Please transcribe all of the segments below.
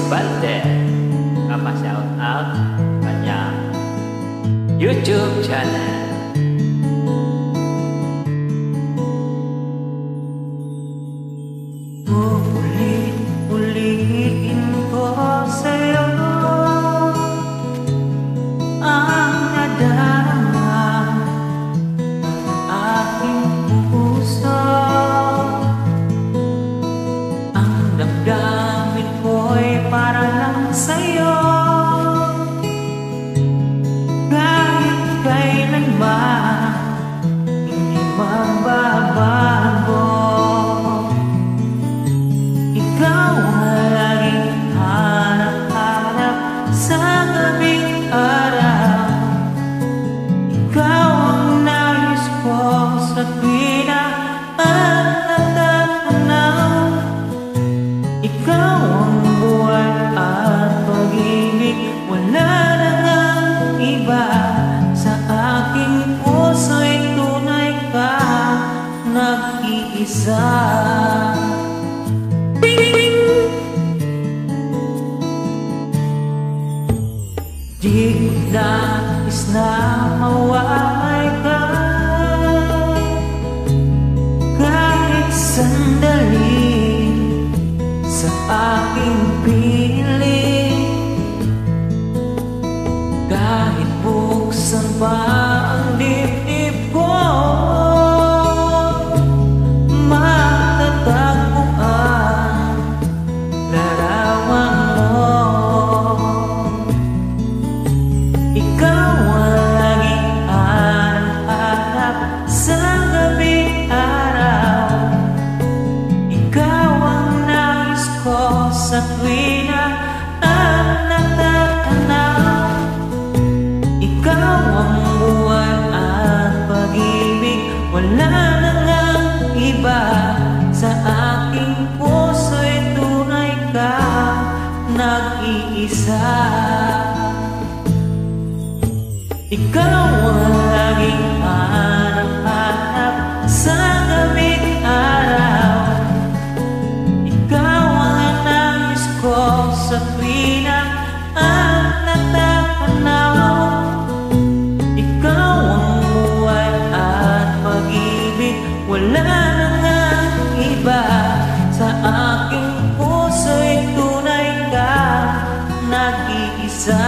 Balde, shout out kanyang YouTube channel. Ulit-ulitin ko sa'yo ang nadarama ng aking puso. Ang damdamin ko'y para lang sa'yo, kahit kailanman hindi magbabago. Ikaw ang laging hanap-hanap sa gabing araw. Ikaw ang nais ko sa tuwing na natanaw. Ikaw ang buhay at pag-ibig, wala na ngang iba. Sa aking puso'y tunay ka, nag-iisa. Di ko nais na mawalay ka, kahit sandali sa aking piling. Kahit buksan pa ang dibdib ko, matatagpuan larawan mo. Ikaw ang laging hanap-hanap sa gabing araw. Ikaw ang nais ko sa tuwing na natanaw. Ikaw ang buwan at pag-ibig, wala na ngang iba. Sa aking puso'y tunay ka, nag-iisa. Ikaw ang laging hanap-hanap sa gabing araw. Ikaw ang nais ko sa tuwing na natanaw. Ikaw ang buhay at pag-ibig, wala na ngang iba. Sa aking puso'y tunay ka, nag-iisa.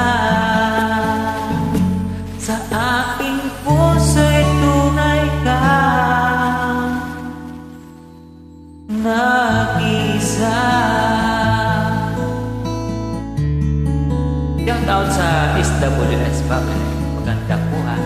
Sa aking puso'y tunay ka, nag-iisa. Shout out sa SWS family. Magandang buhay.